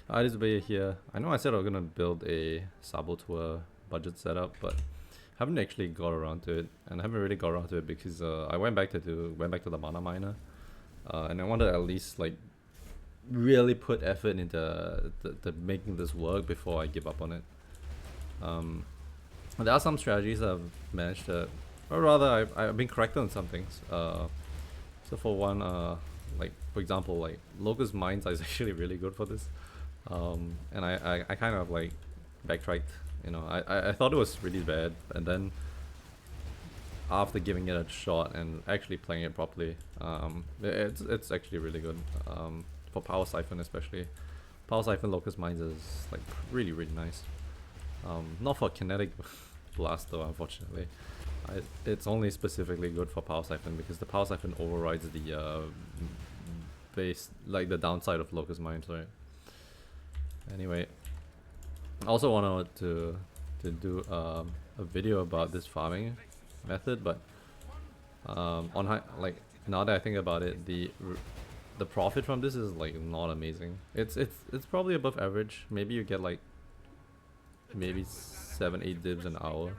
This way here. I know I said I was gonna build a saboteur budget setup, but haven't actually got around to it, and I haven't really got around to it because I went back to the mana miner, and I wanted to at least like really put effort into the making this work before I give up on it. There are some strategies that I've managed to, or rather I've been corrected on some things. So for one, like for example, like Locust Mines is actually really good for this. And I kind of like backtracked. You know, I thought it was really bad, and then after giving it a shot and actually playing it properly, it's actually really good. For Power Siphon especially, Power Siphon Locust Mines is like really nice. Not for Kinetic Blast though, unfortunately. It's only specifically good for Power Siphon because the Power Siphon overrides the base, like the downside of Locust Mines, right? Anyway, I also wanted to do a video about this farming method, but like now that I think about it, the profit from this is like not amazing. It's probably above average. Maybe you get like maybe 7-8 dibs an hour,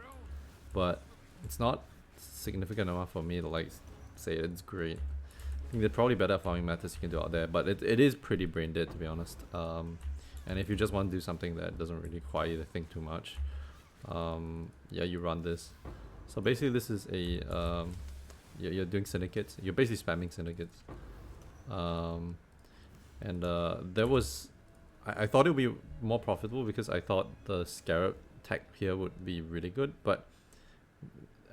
but it's not significant enough for me to like say it's great. I think there are probably better farming methods you can do out there, but it is pretty brain dead, to be honest. And if you just want to do something that doesn't really require you to think too much, yeah, you run this. So basically this is a you're doing syndicates. You're basically spamming syndicates. There was I thought it would be more profitable because I thought the Scarab tech here would be really good, but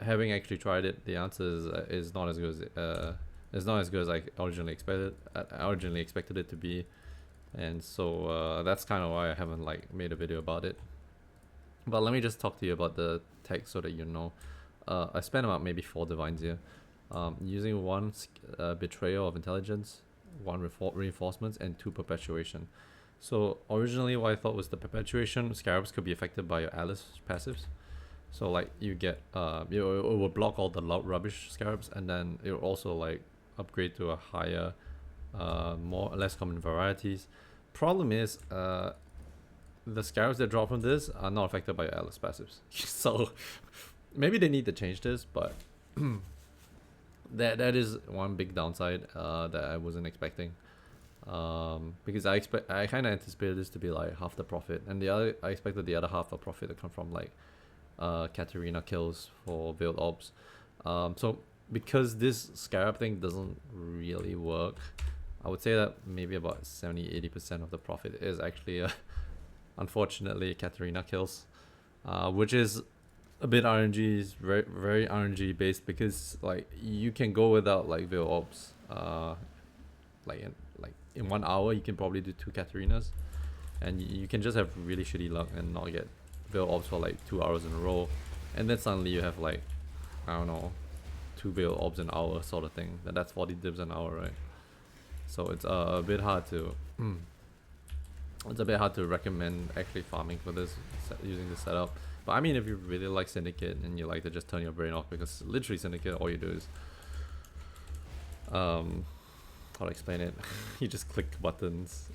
having actually tried it, the answer is not as good as it's not as good as I originally expected it to be, and so that's kind of why I haven't like made a video about it. But let me just talk to you about the tech so that you know. I spent about maybe 4 divines here, using 1 betrayal of intelligence, 1 reinforcements, and 2 perpetuation. So originally what I thought was the perpetuation scarabs could be affected by your Alice passives. So like you get it will block all the loud rubbish scarabs, and then it will also like upgrade to a higher less common varieties. Problem is the scarabs that drop from this are not affected by your Alice passives. So maybe they need to change this, but that is one big downside that I wasn't expecting. Because I kind of anticipated this to be like half the profit, and I expected the other half of profit to come from like Katarina kills for Veiled Orbs. So because this Scarab thing doesn't really work, I would say that maybe about 70-80% of the profit is actually unfortunately Katarina kills, which is a bit RNG, is very RNG based, because like you can go without like Veiled Orbs, like in 1 hour you can probably do 2 Katarinas, and you can just have really shitty luck and not get Veiled Orbs for like 2 hours in a row, and then suddenly you have like, I don't know, 2 Veiled Orbs an hour sort of thing. That's 40 dibs an hour, right? So it's a bit hard to recommend actually farming for this using this setup. But I mean, if you really like Syndicate and you like to just turn your brain off, because literally Syndicate, all you do is how to explain it? You just click buttons.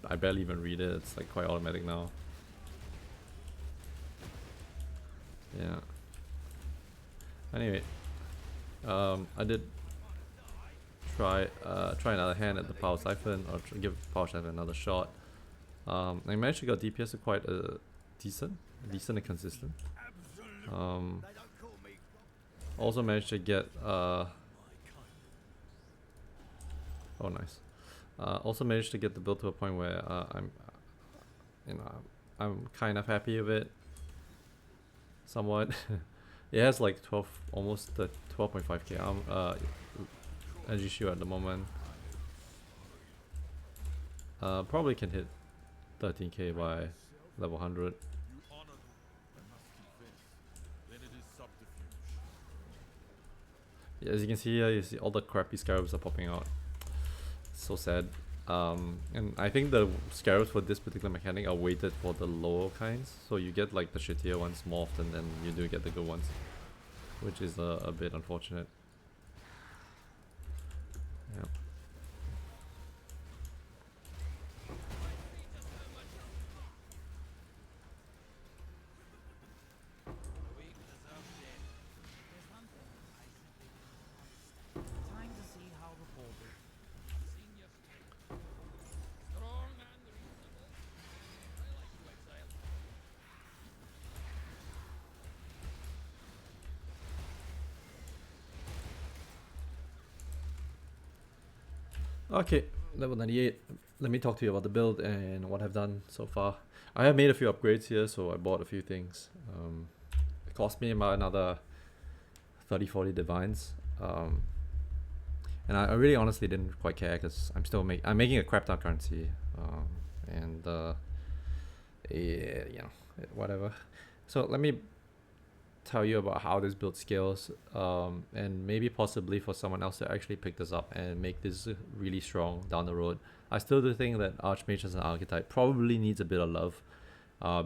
I barely even read it. It's like quite automatic now. Yeah. Anyway, I did try another hand at the Power Siphon, or give Power Siphon another shot. I managed to get DPS to quite decent and consistent. Also managed to get oh nice. Also managed to get the build to a point where I'm kind of happy with it, somewhat. It has like 12, almost 12.5k energy shield at the moment. Probably can hit 13k by level 100. Yeah, as you can see here, you see all the crappy scarabs are popping out. It's so sad. And I think the scarabs for this particular mechanic are weighted for the lower kinds, so you get like the shittier ones more often than you do get the good ones, which is a bit unfortunate. Yeah. Okay, level 98. Let me talk to you about the build and what I've done so far. I have made a few upgrades here, so I bought a few things. It cost me about another 30-40 divines. And I really honestly didn't quite care because I'm making a crap ton currency. And yeah, whatever. So let me tell you about how this build scales, and maybe possibly for someone else to actually pick this up and make this really strong down the road. I still do think that Archmage as an archetype probably needs a bit of love,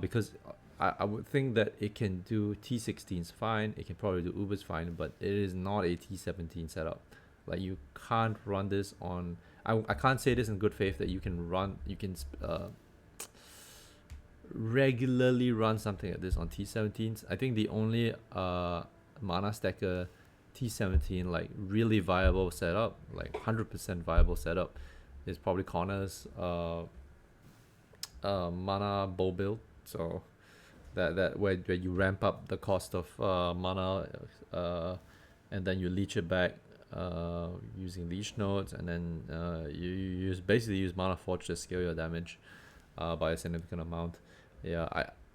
because I would think that it can do T16s fine, it can probably do Ubers fine, but it is not a T17 setup. Like, you can't run this on... I can't say this in good faith that you can regularly run something like this on T17s. I think the only mana stacker T17 like really viable setup, like 100% viable setup, is probably Connor's mana bow build. So that where you ramp up the cost of mana, and then you leech it back using leech nodes, and then you basically use Mana Forge to scale your damage by a significant amount. Yeah,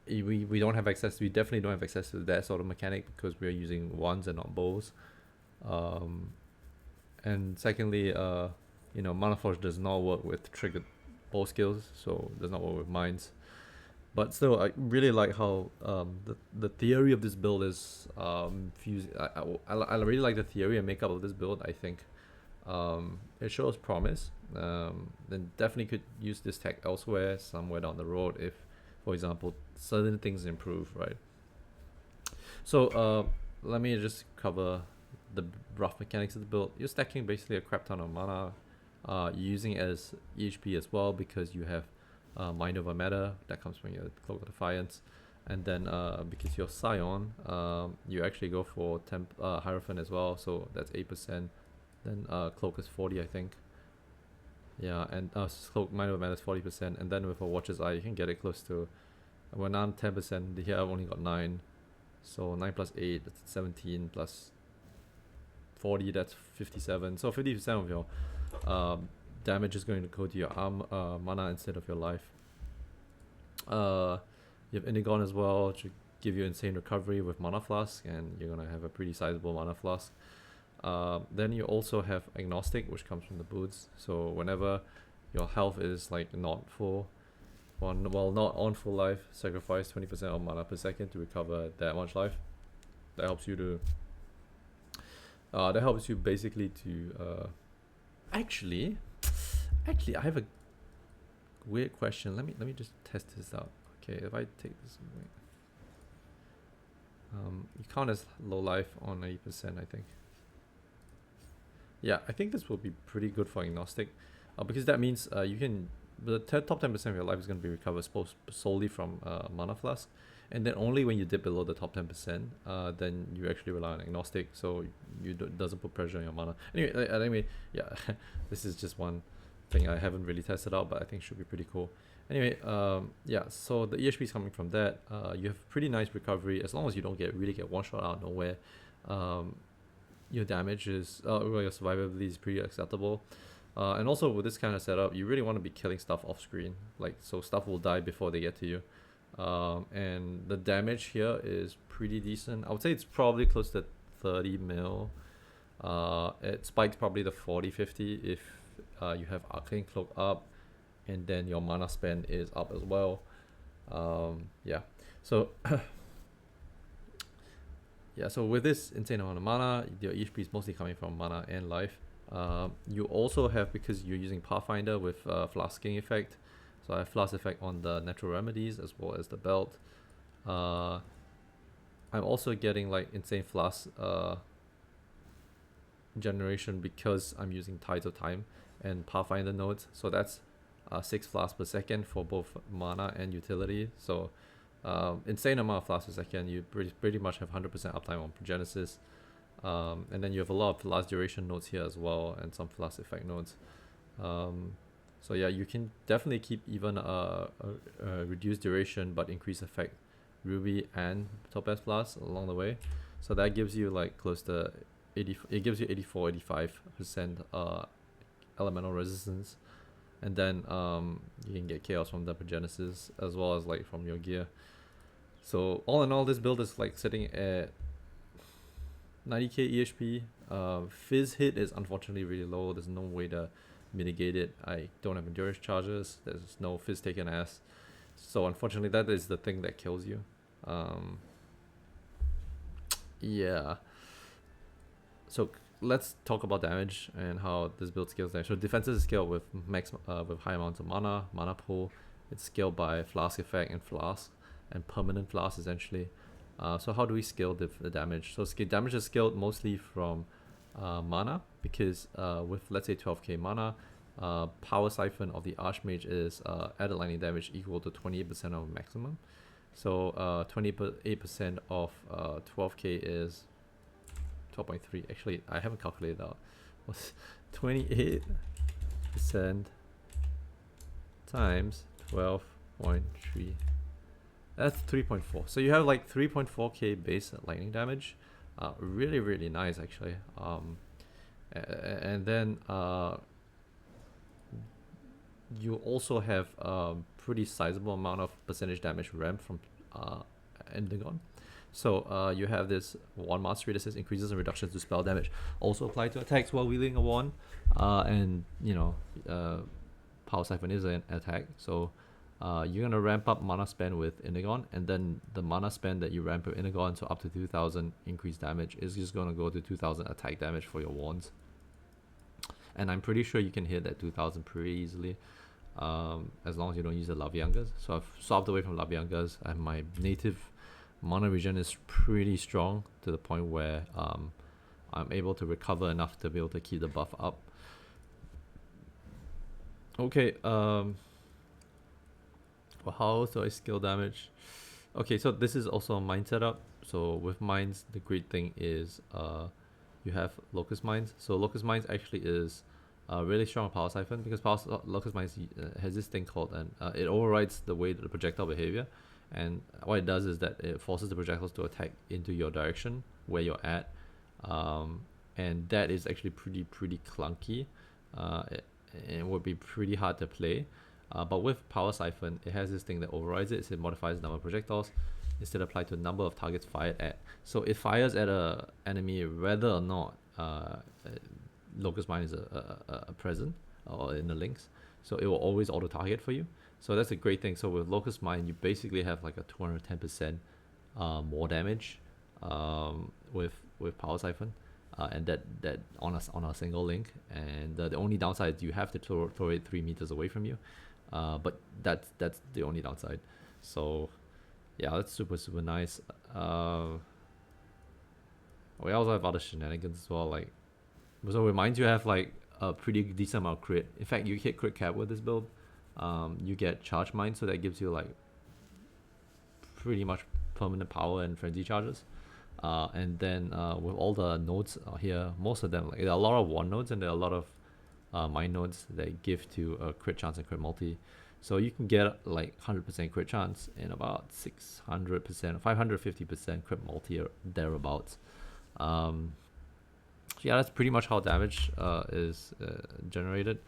we don't have access. We definitely don't have access to that sort of mechanic because we're using wands and not bows. And secondly, Mana Forge does not work with triggered bow skills, so it does not work with mines. But still, I really like how the theory of this build is fusing. I really like the theory and makeup of this build. I think it shows promise. Then definitely could use this tech elsewhere, somewhere down the road, if, for example, certain things improve, right? So let me just cover the rough mechanics of the build. You're stacking basically a crap ton of mana. You're using it as EHP as well because you have Mind Over Matter that comes from your Cloak of Defiance, and then because you're Scion, you actually go for Hierophant as well, so that's 8%. Then Cloak is 40, I think. Yeah, and Cloak Mind Over Matter is 40%, and then with a Watcher's Eye, you can get it close to. When I'm 10%, here I've only got 9, so 9 plus 8, that's 17 plus 40, that's 57. So 50% of your damage is going to go to your mana instead of your life. You have Indigon as well to give you insane recovery with Mana Flask, and you're going to have a pretty sizable Mana Flask. Then you also have Agnostic, which comes from the boots. So whenever your health is like not full, not on full life, sacrifice 20% of mana per second to recover that much life. That helps you to... that helps you basically to... Actually, I have a weird question. Let me just test this out. Okay, if I take this away, you count as low life on 80%, I think. Yeah, I think this will be pretty good for Agnostic, because that means you can... The top 10% of your life is going to be recovered solely from Mana Flask, and then only when you dip below the top 10%, then you actually rely on Agnostic, so doesn't put pressure on your mana. Anyway, yeah, this is just one thing I haven't really tested out, but I think should be pretty cool. Anyway, yeah, so the EHP is coming from that. You have pretty nice recovery as long as you don't really get one shot out of nowhere. Your damage is, your survivability is pretty acceptable. And also with this kind of setup, you really want to be killing stuff off screen, so stuff will die before they get to you. And the damage here is pretty decent. I would say it's probably close to 30 mil. It spikes probably the 40-50 if you have Arcane Cloak up, and then your mana spend is up as well. Yeah, so yeah, so with this insane amount of mana, your EHP is mostly coming from mana and life. You also have, because you're using Pathfinder with flasking effect, so I have flask effect on the natural remedies as well as the belt. I'm also getting like insane flask generation because I'm using Tides of Time and Pathfinder nodes, so that's 6 flasks per second for both mana and utility. So insane amount of flasks per second. You pretty much have 100% uptime on Progenesis. And then you have a lot of flask duration nodes here as well, and some flask effect nodes. So yeah, you can definitely keep even a reduced duration but increase effect Ruby and Topaz flask along the way. So that gives you like close to 80. It gives you 84-85% elemental resistance, and then you can get chaos from the Progenesis as well as like from your gear. So all in all, this build is like sitting at 90k EHP. Fizz hit is unfortunately really low. There's no way to mitigate it. I don't have endurance charges. There's no Fizz taken as. So unfortunately, that is the thing that kills you. Yeah. So let's talk about damage and how this build scales damage. So defense is scaled with with high amounts of mana pool. It's scaled by flask effect and flask and permanent flask essentially. So how do we scale the damage? So damage is scaled mostly from mana, because with let's say 12k mana, power siphon of the Archmage is added lightning damage equal to 28% of maximum. So 28% of 12k is 12.3. Actually, I haven't calculated out. What's 28% times 12.3? That's 3.4. So you have like 3.4k base lightning damage. Really, really nice actually. And then you also have pretty sizable amount of percentage damage ramp from Endagon. So you have this wand mastery that says increases and reductions to spell damage. Also apply to attacks while wielding a wand. And you know, Power Siphon is an attack. So you're gonna ramp up mana spend with Endagon, and then the mana spend that you ramp with Endagon, so up to 2000 increased damage, is just gonna go to 2000 attack damage for your wands. And I'm pretty sure you can hit that 2000 pretty easily, as long as you don't use the Laviangas. So I've swapped away from Laviangas, and my native mana regen is pretty strong to the point where I'm able to recover enough to be able to keep the buff up. Okay, well, how do I scale damage? Okay, so this is also a mine setup. So with mines, the great thing is you have Locust Mines. So Locust Mines actually is really strong Power Siphon, because Locust Mines has this thing called, it overrides the way that the projectile behavior. And what it does is that it forces the projectiles to attack into your direction where you're at. And that is actually pretty clunky. It would be pretty hard to play. But with Power Siphon, it has this thing that overrides it. So it modifies the number of projectiles instead of applied to the number of targets fired at. So it fires at a enemy whether or not Locust Mine is a present or in the links. So it will always auto target for you. So that's a great thing. So with Locust Mine, you basically have like a 210% more damage with Power Siphon. And that on a single link, and the only downside is you have to throw it 3 meters away from you, but that's the only downside. So yeah, that's super nice. We also have other shenanigans as well, like, so with mines you have like a pretty decent amount of crit. In fact, you hit crit cap with this build. You get charge mine, so that gives you like pretty much permanent power and frenzy charges. And then with all the nodes here, most of them, like, there are a lot of wand nodes and there are a lot of mine nodes that give to crit chance and crit multi. So you can get like 100% crit chance and about 600%, 550% crit multi or thereabouts. Yeah, that's pretty much how damage is generated.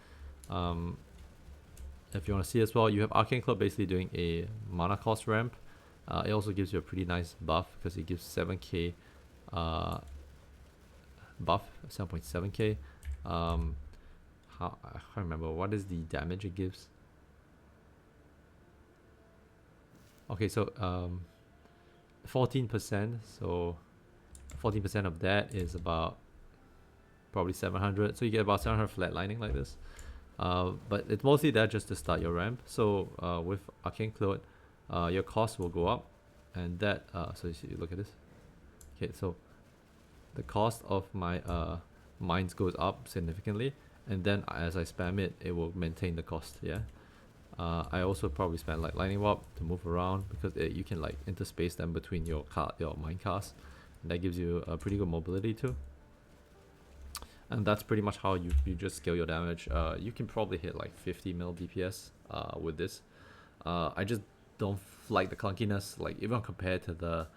If you want to see as well, you have Arcane Club basically doing a mana cost ramp. It also gives you a pretty nice buff because it gives 7k buff, 7.7k. I can't remember what is the damage it gives. Okay, so 14%. So 14% of that is about probably 700. So you get about 700 flatlining like this. But it's mostly that just to start your ramp. So with Arcane Cloud, your cost will go up, and that so you look at this. Okay, so the cost of my mines goes up significantly, and then as I spam it, it will maintain the cost. Yeah. I also probably spend like Lightning Warp to move around, because you can like interspace them between your mine casts, and that gives you a pretty good mobility too. And that's pretty much how you just scale your damage. You can probably hit like 50 mil DPS with this. I just don't like the clunkiness, like even compared to the,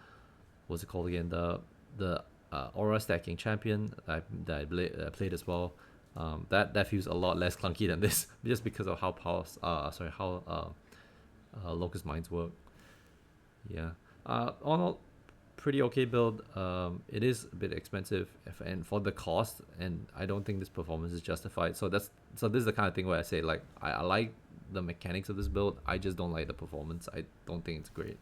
what's it called again, the aura stacking champion that I played as well. That feels a lot less clunky than this, just because of how Locust Mines work. Yeah. On all, pretty okay build. It is a bit expensive, and for the cost, and I don't think this performance is justified. So this is the kind of thing where I say, like, I like the mechanics of this build. I just don't like the performance. I don't think it's great.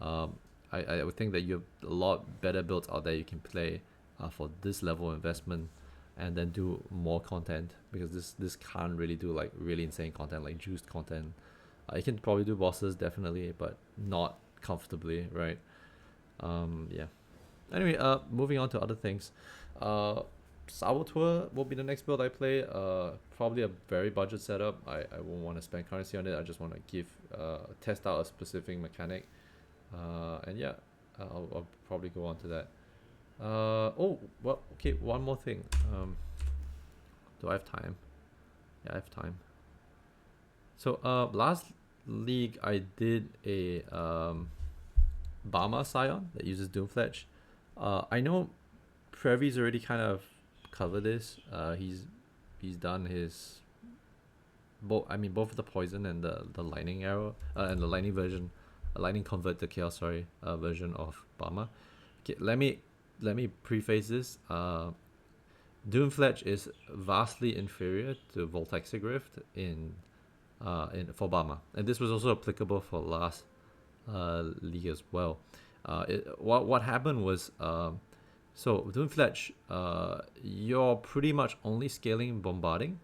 I would think that you have a lot better builds out there you can play for this level of investment, and then do more content, because this can't really do like really insane content, like juiced content. You can probably do bosses, definitely, but not comfortably, right? Yeah. Anyway, moving on to other things. Saboteur will be the next build I play. Probably a very budget setup. I won't want to spend currency on it. I just want to test out a specific mechanic. And yeah, I'll probably go on to that. Oh, well, okay, one more thing. Do I have time? Yeah, I have time. So, last league I did a Bama Scion that uses Doomfletch. I know Previ's already kind of covered this. He's done his both the poison and the lightning arrow and the lightning version, lightning convert to chaos version of Bama. Okay, let me preface this. Doomfletch is vastly inferior to Voltaxic Rift in for Bama, and this was also applicable for last league as well. What happened was, so Doomfletch, you're pretty much only scaling bombarding.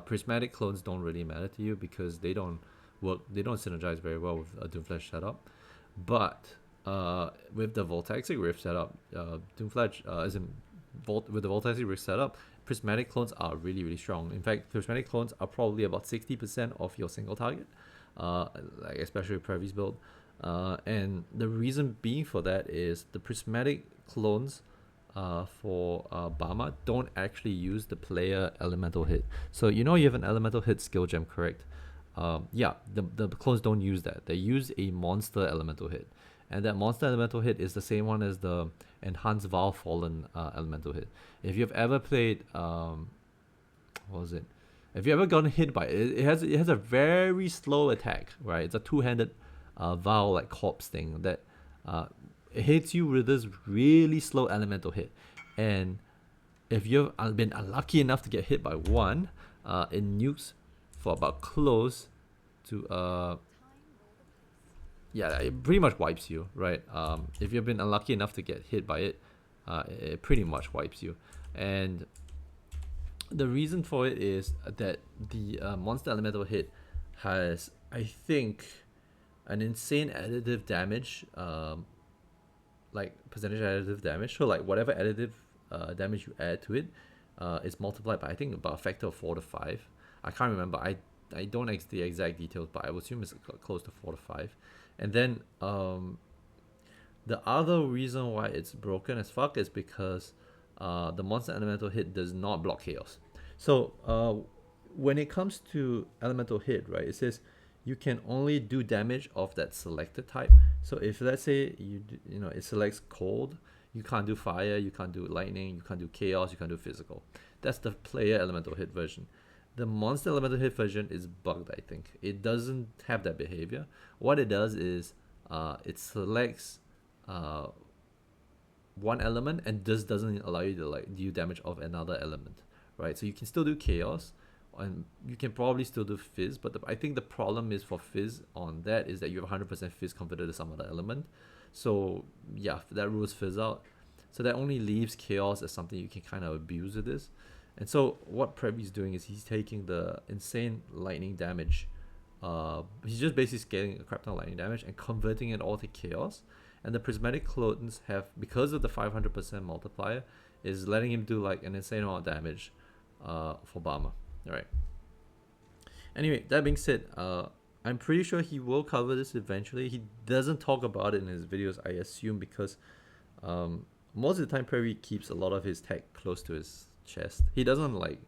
Prismatic clones don't really matter to you because they don't synergize very well with a Doomfletch setup. But with the Voltaxic Rift setup, Doomfletch with the Voltaxic Rift setup, Prismatic clones are really, really strong. In fact, Prismatic clones are probably about 60% of your single target, like especially with Previ's build. And the reason being for that is the Prismatic clones for Bama don't actually use the player elemental hit. So you have an elemental hit skill gem, correct? Yeah, the clones don't use that. They use a monster elemental hit. And that monster elemental hit is the same one as the enhanced Val Fallen elemental hit. If you've ever played, what was it? If you ever gotten hit by it, it has a very slow attack, right? It's a two-handed Val like corpse thing that it hits you with this really slow elemental hit. And if you've been unlucky enough to get hit by one, it nukes for about close to yeah, it pretty much wipes you, right? If you've been unlucky enough to get hit by it, it pretty much wipes you. And the reason for it is that the monster elemental hit has, I think, an insane additive damage, like percentage additive damage. So like whatever additive damage you add to it is multiplied by, I think, about a factor of 4 to 5. I can't remember. I don't know the exact details, but I would assume it's close to 4 to 5. And then the other reason why it's broken as fuck is because the monster elemental hit does not block chaos. So when it comes to elemental hit, right, it says you can only do damage of that selected type. So if let's say it selects cold, you can't do fire, you can't do lightning, you can't do chaos, you can't do physical. That's the player elemental hit version. The monster elemental hit version is bugged, I think. It doesn't have that behavior. What it does is it selects one element and just doesn't allow you to like do damage of another element, right? So you can still do chaos, and you can probably still do fizz, but I think the problem is for fizz on that is that you have 100% fizz converted to some other element. So yeah, that rules fizz out. So that only leaves chaos as something you can kind of abuse with this. And so what Previ's doing is he's taking the insane lightning damage. He's just basically scaling a crap ton of lightning damage and converting it all to chaos. And the prismatic clones have, because of the 500% multiplier, is letting him do like an insane amount of damage for Bama. Alright. Anyway, that being said, I'm pretty sure he will cover this eventually. He doesn't talk about it in his videos, I assume, because most of the time Previ keeps a lot of his tech close to his chest. He doesn't like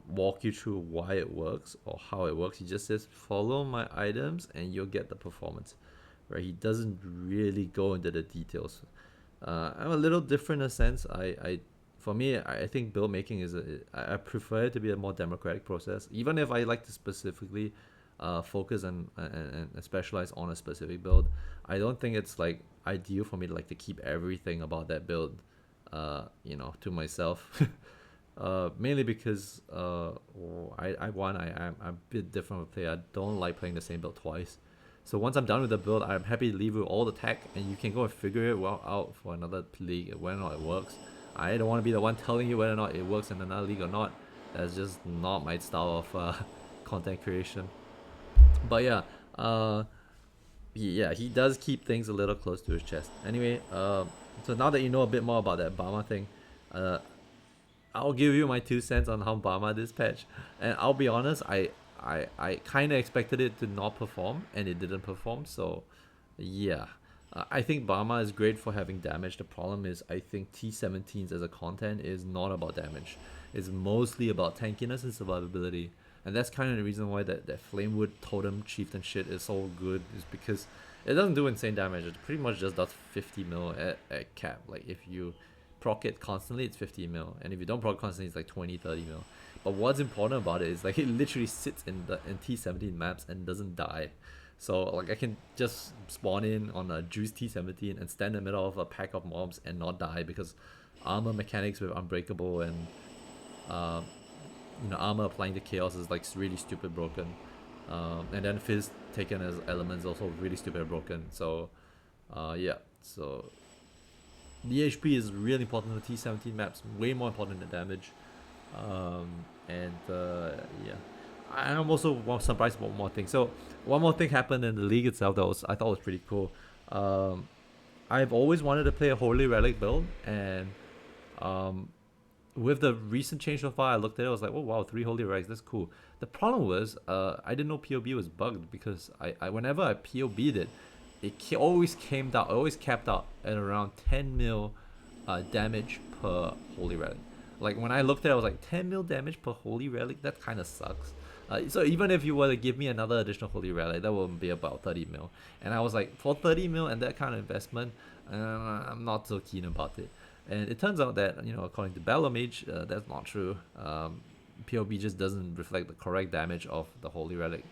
walk you through why it works or how it works. He just says follow my items and you'll get the performance, right? He doesn't really go into the details. I'm a little different in a sense. I for me, I think build making is I prefer it to be a more democratic process. Even if I like to specifically focus and specialize on a specific build, I don't think it's like ideal for me to like to keep everything about that build, to myself. Mainly because I'm a bit different of a player. I don't like playing the same build twice. So once I'm done with the build, I'm happy to leave with all the tech, and you can go and figure it out for another league whether or not it works. I don't want to be the one telling you whether or not it works in another league or not. That's just not my style of content creation. But yeah, he does keep things a little close to his chest. Anyway, so now that you know a bit more about that Bama thing, uh, I'll give you my 2 cents on how Bama this patch. And I'll be honest, I kind of expected it to not perform, and it didn't perform. So, yeah. I think Bama is great for having damage. The problem is, I think T17s as a content is not about damage. It's mostly about tankiness and survivability. And that's kind of the reason why that Flamewood Totem Chieftain shit is so good, is because it doesn't do insane damage. It pretty much just does 50 mil at cap. Like, if you proc it constantly, it's 50 mil. And if you don't proc constantly, it's like 20, 30 mil. But what's important about it is, like, it literally sits in T17 maps and doesn't die. So, like, I can just spawn in on a juice T17 and stand in the middle of a pack of mobs and not die, because armor mechanics with Unbreakable and armor applying to chaos is like really stupid broken. And then Fizz taken as elements also really stupid and broken. So yeah, so the HP is really important in the T17 maps, way more important than damage. Yeah, I'm also surprised about one more thing. So one more thing happened in the league itself that I thought was pretty cool. I've always wanted to play a Holy Relic build, and with the recent change so far, I looked at it, I was like, oh wow, 3 Holy Relics, that's cool. The problem was, I didn't know POB was bugged, because I whenever I POB'd it, always came down, always capped out at around 10 mil damage per Holy Relic. Like, when I looked at it, I was like, 10 mil damage per Holy Relic? That kind of sucks. So even if you were to give me another additional Holy Relic, that would be about 30 mil. And I was like, for 30 mil and that kind of investment, I'm not so keen about it. And it turns out that, according to Archmage, that's not true. POB just doesn't reflect the correct damage of the Holy Relic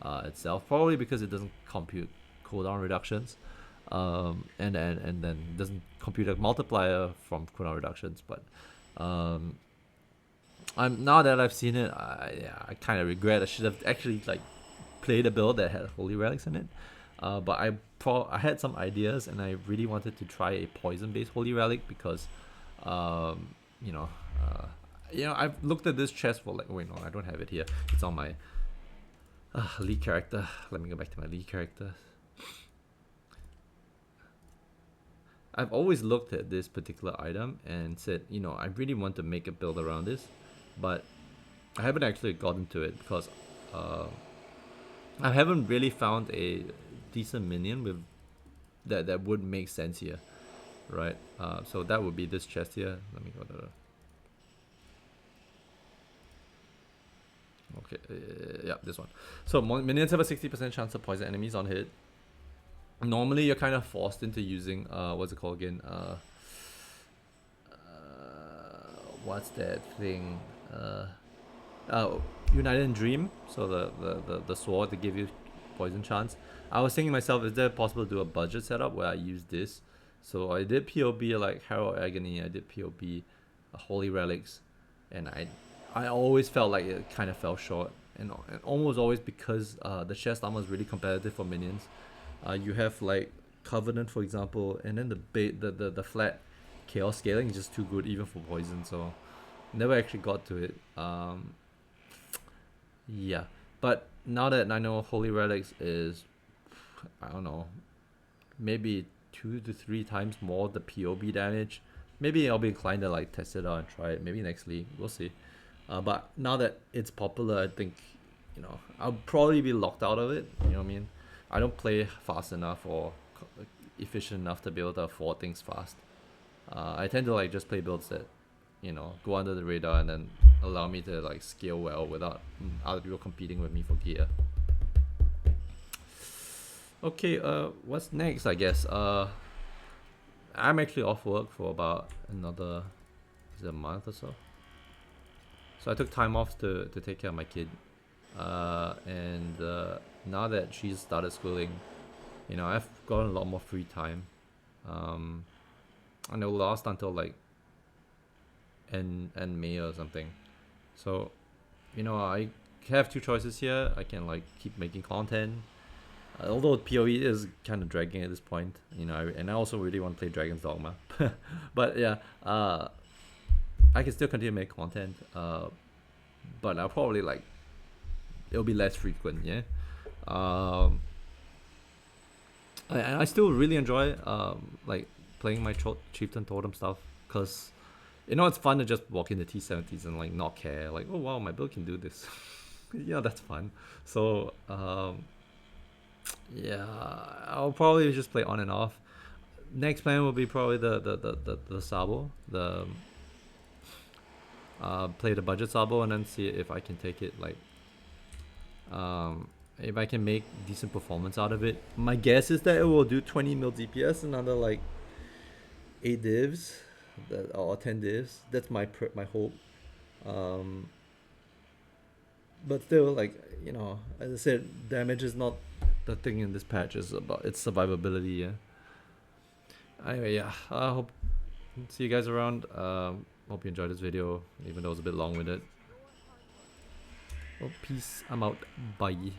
itself, probably because it doesn't compute cooldown reductions, and then doesn't compute a multiplier from cooldown reductions. But now that I've seen it, I kind of regret. I should have actually played a build that had Holy Relics in it. But I had some ideas, and I really wanted to try a poison-based Holy Relic, because, I've looked at this chest for wait, no, I don't have it here. It's on my league character. Let me go back to my league character. I've always looked at this particular item and said, I really want to make a build around this, but I haven't actually gotten to it, because I haven't really found a decent minion with that would make sense here, right? So that would be this chest here. Let me go to the... Okay, yeah, this one. So minions have a 60% chance to poison enemies on hit. Normally, you're kind of forced into using what's it called again? What's that thing? United in Dream. So the sword to give you poison chance. I was thinking to myself, is there possible to do a budget setup where I use this? So I did POB like Herald Agony, I did POB Holy Relics, and I always felt like it kind of fell short, and almost always because the chest armor is really competitive for minions. You have like Covenant, for example, and then the flat Chaos scaling is just too good even for poison, so never actually got to it. Yeah, but now that I know Holy Relics is, I don't know, maybe 2 to 3 times more the POB damage, maybe I'll be inclined to test it out and try it. Maybe next league, we'll see. But now that it's popular, I think, I'll probably be locked out of it. You know what I mean? I don't play fast enough or efficient enough to be able to afford things fast. I tend to just play builds that, go under the radar and then allow me to scale well without other people competing with me for gear. Okay, what's next? I guess I'm actually off work for about another is it a month or so. So I took time off to take care of my kid, and now that she's started schooling, you know, I've gotten a lot more free time, and it'll last until like end May or something. So, you know, I have two choices here. I can like keep making content, although PoE is kind of dragging at this point, you know, and I also really want to play Dragon's Dogma. But yeah, I can still continue to make content, but I'll probably like, it'll be less frequent, yeah. I still really enjoy like playing my Chieftain Totem stuff, because you know it's fun to just walk into T70s and like not care, like, oh wow, my build can do this. Yeah, that's fun. So yeah, I'll probably just play on and off. Next plan will be probably the Sabo, the play the budget Sabo, and then see if I can take it like if I can make decent performance out of it. My guess is that it will do 20 mil DPS, another like 8 divs, or 10 divs. That's my hope. But still, like, you know, as I said, damage is not the thing in this patch. Is about its survivability. Yeah. Anyway, yeah. I hope see you guys around. Hope you enjoyed this video, even though it was a bit long with it. Well, peace. I'm out. Bye.